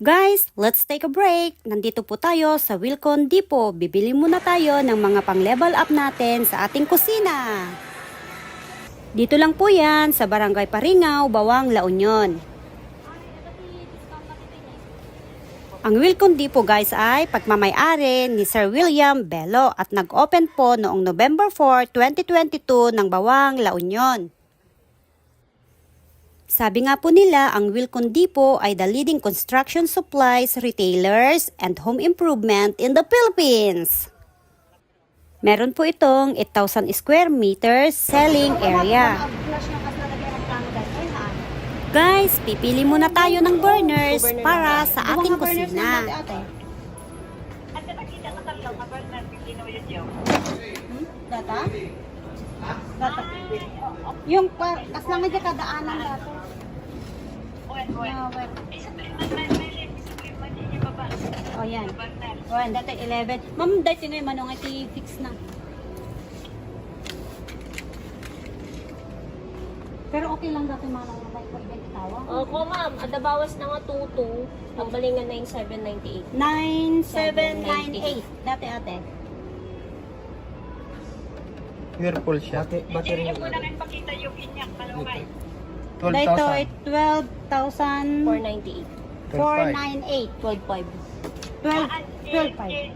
Guys, let's take a break. Nandito po tayo sa Wilcon Depot. Bibili muna tayo ng mga pang-level up natin sa ating kusina. Dito lang po yan sa Barangay Paringaw, Bawang, La Union. Ang Wilcon Depot guys ay pagmamay-ari ni Sir William Bello at nag-open po noong November 4, 2022 ng Bawang, La Union. Sabi nga po nila, ang Wilcon Depot ay the leading construction supplies, retailers, and home improvement in the Philippines. Meron po itong 8,000 square meters selling area. Guys, pipili muna tayo ng burners para sa ating kusina. Data? Data. Yung kaslangan dyan kadaanan data. Oh, yan. Oh, yan. Dati 11. Ma'am, dati ngayon manong iti fix na. Pero okay lang dati manong na by 20 tawa. Opo ma'am, adabawas na nga 22, pagbalingan 9798. 9798. Dati ate. Whirlpool siya. Battery niya po na nagpakita yung inyak malungay. Dito ay 498. 12,498. 12,5.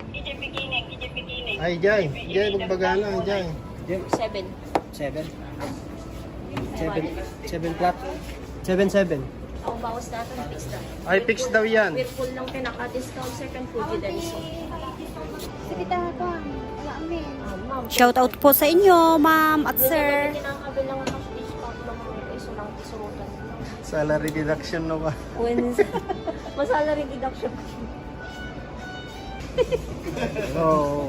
DJ beginning. Ay, Jai. Jai, magbagana. Jai. 7. 7 flat. 7. Ang bawas natin, fix na. Ay, fix daw yan. Whirlpool lang pinaka-discount, second Fuji Denso. Sige tato. Wala amin. Ma'am, Shout out po sa inyo, ma'am at sir. kinakabilang ang cash discount ng mga iso lang isurutan. Salary deduction na ba? Masalary deduction. Oo.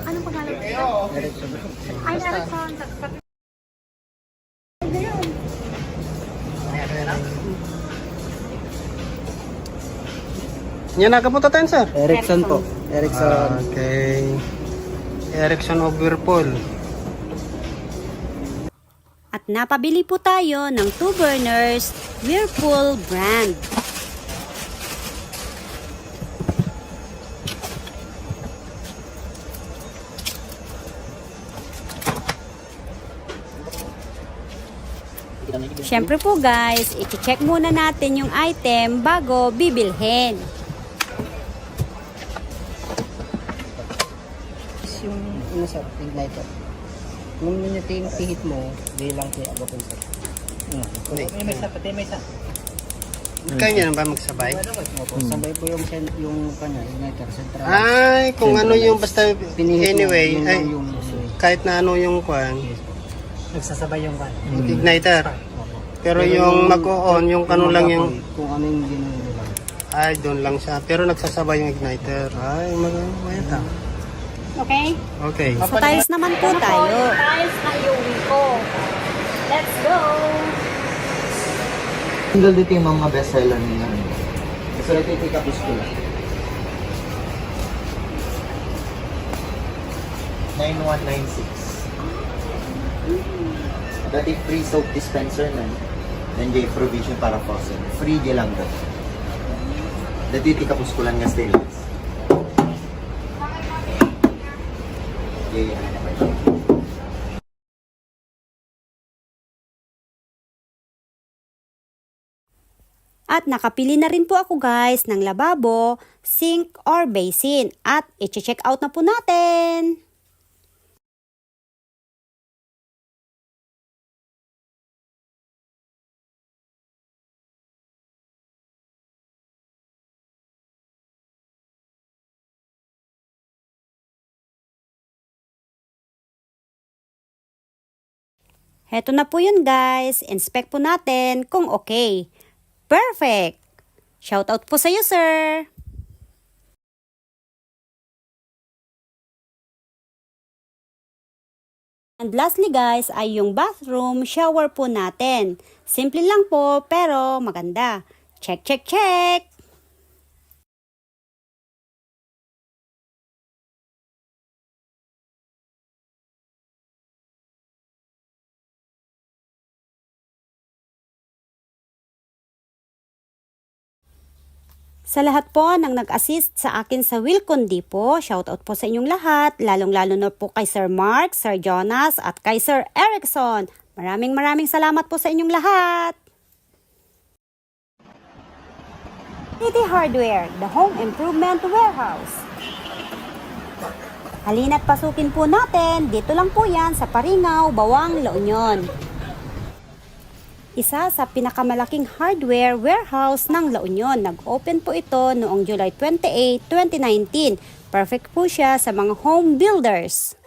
Anong pangalan? Erickson. Ay, Erickson. Yan nakapunta tayo, sir. Erickson po. Erickson. Okay. Erickson of Whirlpool. At napabili po tayo ng 2 burners Whirlpool brand. Siyempre po guys, i-check muna natin yung item bago bibilhin. Yung ano sir, igniter. Kung yun yung pihit mo, di lang siya agapin sir. May isa. Kanya na ba magsabay? Sabay po yung kanya, igniter, central. Ay, kung ano yung basta Pinihit mo, anyway, yun ay, yung kahit na ano yung kwan, nagsasabay yung kan. igniter. Pero yung mag-on, yung ano lang yung, Kung ano yung ginawa nila. ay, doon lang siya. Pero nagsasabay yung igniter. Ay, maganda. Okay? Okay. Sa tiles naman po tayo. Tiles na yung ko. Let's go! Single dito yung mga bestseller nila. So, nagtitik up ko lang. 9196. Dati free soap dispenser na. Nandiyan yung provision para faucet. Free di lang ko. Dati tikapos ko lang nga stainless. Yeah. At nakapili na rin po ako guys ng lababo, sink or basin. At i-check out na po natin. Heto na po yun guys. Inspect po natin kung okay. Perfect! Shoutout po sa iyo, sir! And lastly guys ay yung bathroom shower po natin. Simple lang po pero maganda. Check, check, check! Sa lahat po ng nag-assist sa akin sa Wilcon Depot, shoutout po sa inyong lahat, lalong-lalo na po kay Sir Mark, Sir Jonas at kay Sir Erickson. Maraming salamat po sa inyong lahat. City Hardware, the home improvement warehouse. Halina't pasukin po natin, dito lang po yan sa Paringaw, Bawang, La Union. Isa sa pinakamalaking hardware warehouse ng La Union. Nag-open po ito noong July 28, 2019. Perfect po siya sa mga home builders.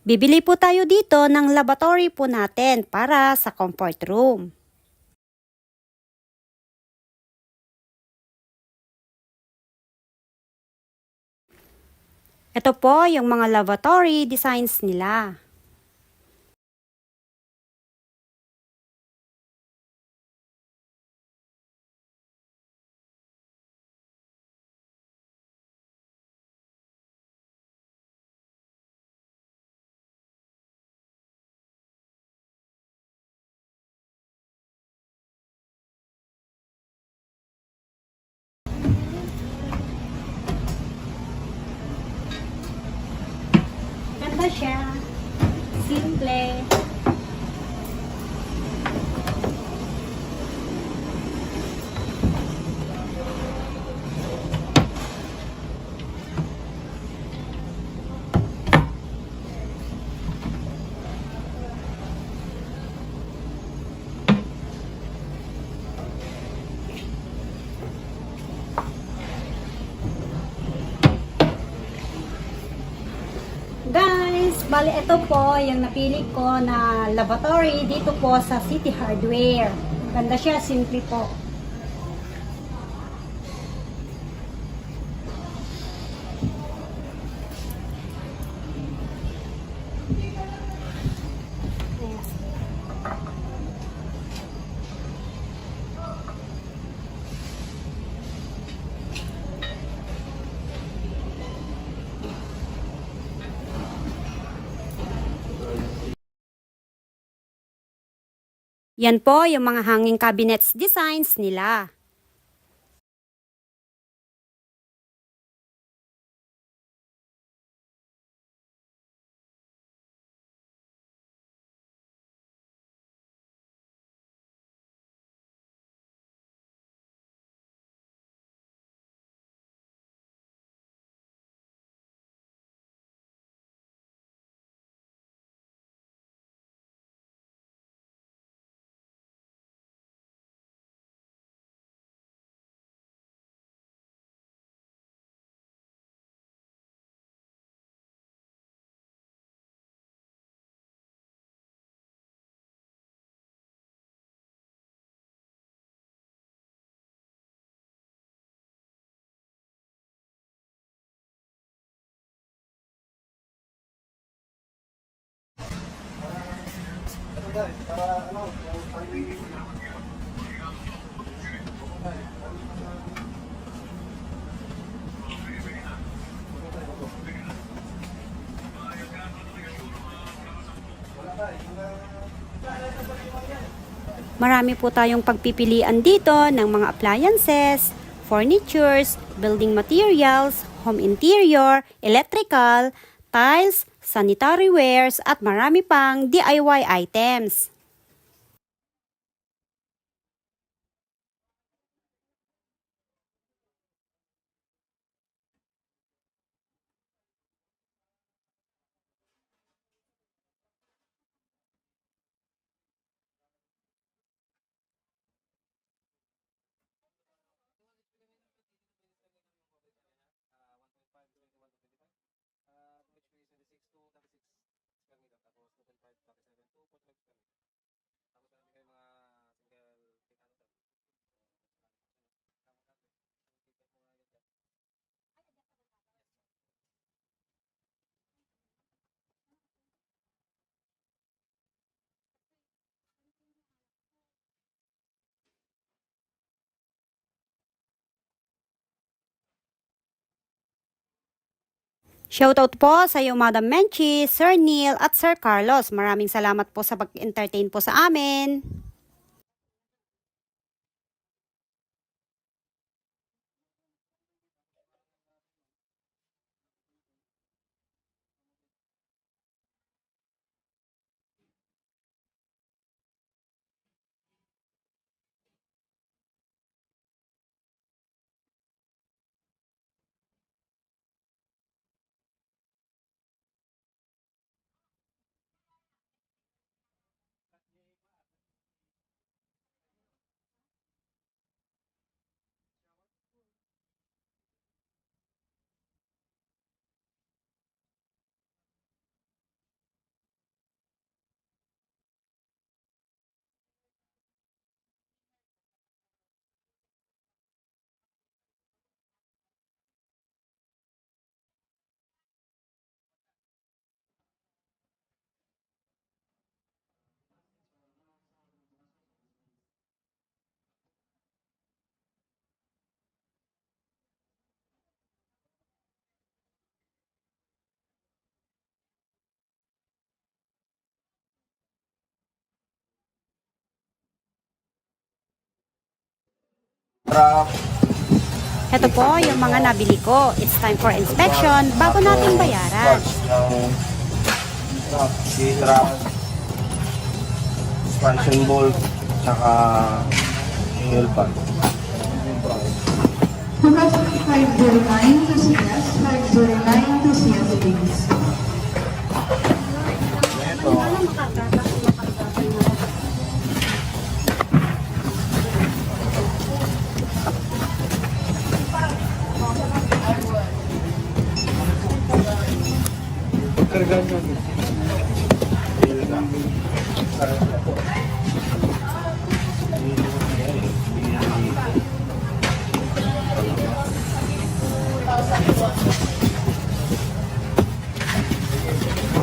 Bibili po tayo dito ng lavatory po natin para sa comfort room. Ito po yung mga lavatory designs nila. Ganda siya. Simple. Guys, bali ito po yung napili ko na lavatory dito po sa City Hardware. Ganda siya, simple po. Yan po yung mga hanging cabinets designs nila. Marami po tayong pagpipilian dito ng mga appliances, furnitures, building materials, home interior, electrical, tiles, sanitary wares at marami pang DIY items. Shoutout po sa iyo Madam Menchi, Sir Neil at Sir Carlos. Maraming salamat po sa pag-entertain po sa amin. trap, Ito po yung mga nabili ko. It's time for inspection bago natin bayaran. Trap, expansion bolt, tsaka nail pan. 509 to CS, 509 to CS, please.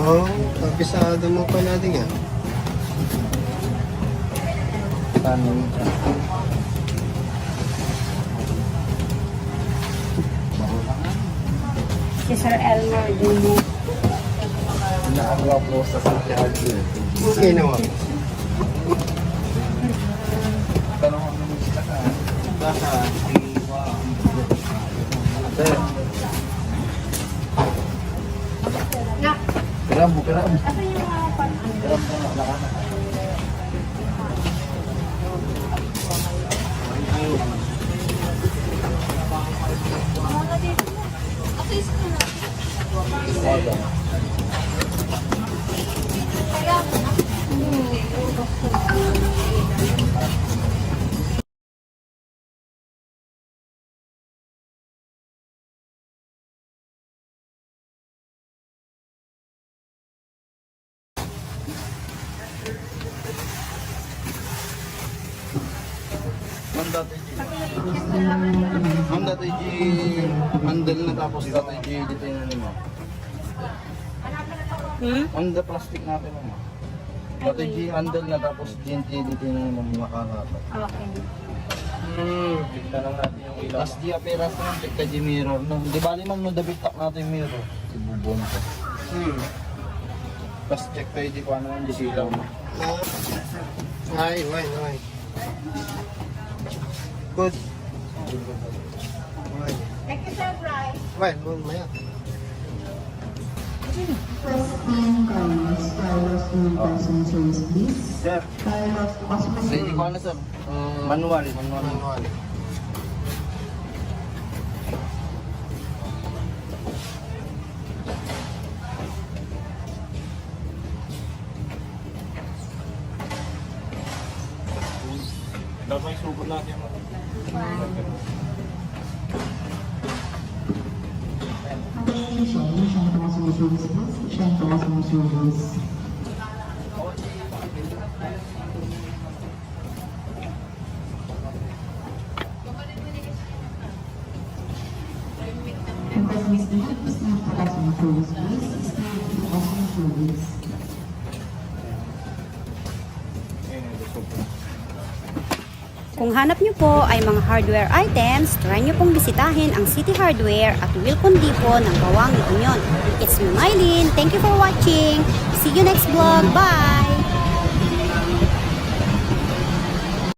Oh, kabisado mo pala din yan. Si Sir Elmer din mo. nakagawa po sa Santi Alvin. Ginawa. Tanong ako naman sila ka. Baka, Sir. Kiram mo, kiram. Kiram mo, nakana. Ma'am, dati G, handle na tapos dati G, dito yung ano mo. Ma'am, the plastic natin mo. Dati G, handle na tapos GNT dito yung ano mo makakata. Okay. Tignan lang natin yung ilaw. Tapos G, aperas na check ka G mirror. No? Di bali ma'am, no, dabit-tak natin yung mirror. Ibubon ko. Tapos check tayo G kung ano yung disilaw mo. Ay, why? Good. Why? Thank you, Sir Bryce. Why? Maya. Christine Carlos, Carlos Wilson Service, please. Sir, Carlos Cosmos. ready ko ano sir? Manual. Manual. Dapat may sugod natin. Attention, Shanghai Cosmos Service, please. Shanghai Cosmos Service. Cosmos Service, Cosmos Service, please. Cosmos Service. Kung hanap nyo po ay mga hardware items, try nyo pong bisitahin ang City Hardware at Wilcon Depot ng Bawang La Union. It's me, Mylene. Thank you for watching. See you next vlog. Bye!